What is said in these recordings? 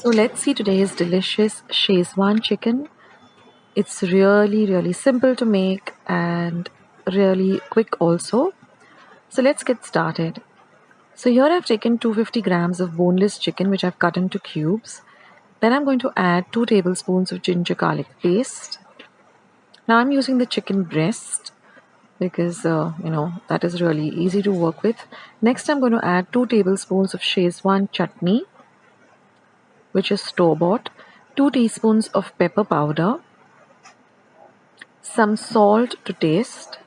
So let's see today's delicious Schezwan chicken. It's really simple to make and really quick also. So let's get started. So here I've taken 250 grams of boneless chicken which I've cut into cubes. Then I'm going to add 2 tablespoons of ginger garlic paste. Now I'm using the chicken breast because that is really easy to work with. Next I'm going to add 2 tablespoons of Schezwan chutney, which is store-bought, 2 teaspoons of pepper powder, some salt to taste.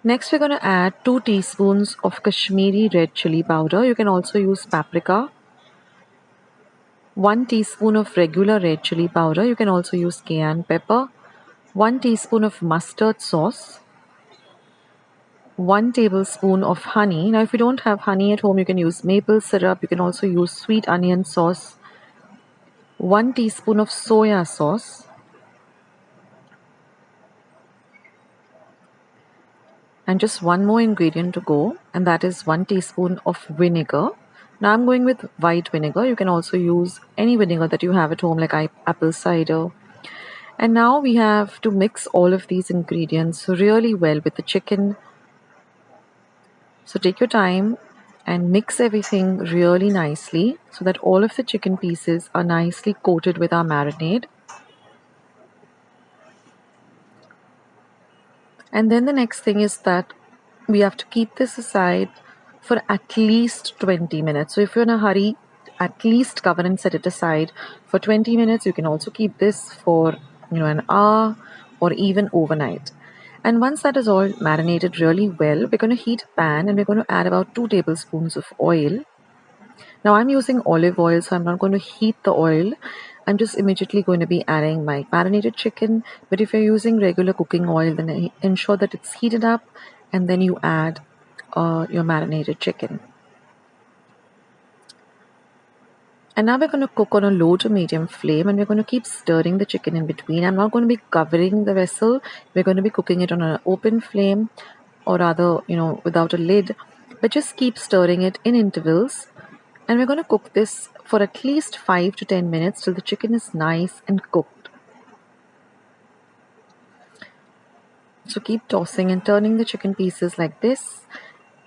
Next we're going to add 2 teaspoons of Kashmiri red chili powder. You can also use paprika. 1 teaspoon of regular red chili powder. You can also use cayenne pepper. 1 teaspoon of mustard sauce. 1 tablespoon of honey. Now if you don't have honey at home, you can use maple syrup. You can also use sweet onion sauce. 1 teaspoon of soya sauce. And just one more ingredient to go, and that is 1 teaspoon of vinegar. Now I'm going with white vinegar. You can also use any vinegar that you have at home, like apple cider. And now we have to mix all of these ingredients really well with the chicken. So take your time and mix everything really nicely so that all of the chicken pieces are nicely coated with our marinade. And then the next thing is that we have to keep this aside for at least 20 minutes. So if you're in a hurry, at least cover and set it aside for 20 minutes. You can also keep this for an hour or even overnight. And once that is all marinated really well, we're going to heat a pan and we're going to add about 2 tablespoons of oil. Now I'm using olive oil, so I'm not going to heat the oil. I'm just immediately going to be adding my marinated chicken. But if you're using regular cooking oil, then ensure that it's heated up and then you add your marinated chicken. And now we're going to cook on a low to medium flame and we're going to keep stirring the chicken in between. I'm not going to be covering the vessel. We're going to be cooking it on an open flame, or rather, without a lid. But just keep stirring it in intervals. And we're going to cook this for at least 5 to 10 minutes till the chicken is nice and cooked. So keep tossing and turning the chicken pieces like this.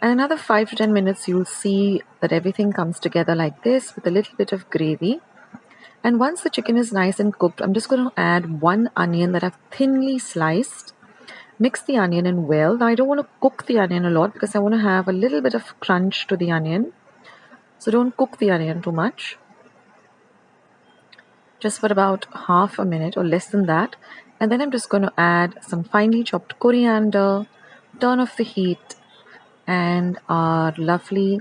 And another 5 to 10 minutes, you'll see that everything comes together like this with a little bit of gravy. And once the chicken is nice and cooked, I'm just going to add 1 onion that I've thinly sliced. Mix the onion in well. Now I don't want to cook the onion a lot because I want to have a little bit of crunch to the onion. So don't cook the onion too much. Just for about half a minute or less than that. And then I'm just going to add some finely chopped coriander, turn off the heat, and our lovely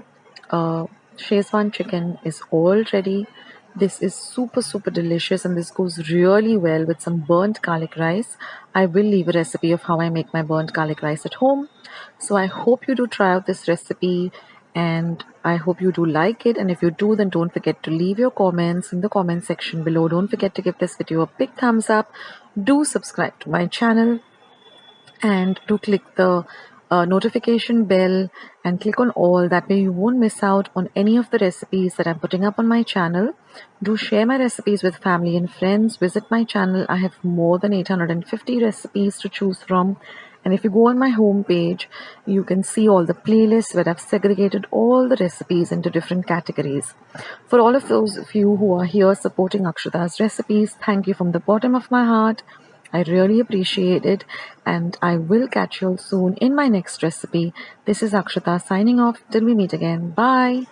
Schezwan chicken is all ready. This is super delicious and this goes really well with some burnt garlic rice. I will leave a recipe of how I make my burnt garlic rice at home. So I hope you do try out this recipe and I hope you do like it. And if you do, then don't forget to leave your comments in the comment section below. Don't forget to give this video a big thumbs up. Do subscribe to my channel and do click the notification bell and click on all. That way you won't miss out on any of the recipes that I'm putting up on my channel. Do share my recipes with family and friends. Visit my channel. I have more than 850 recipes to choose from. And if you go on my homepage, you can see all the playlists where I've segregated all the recipes into different categories. For all of those of you who are here supporting Akshata's recipes, thank you from the bottom of my heart. I really appreciate it, and I will catch you all soon in my next recipe. This is Akshata signing off. Till we meet again. Bye.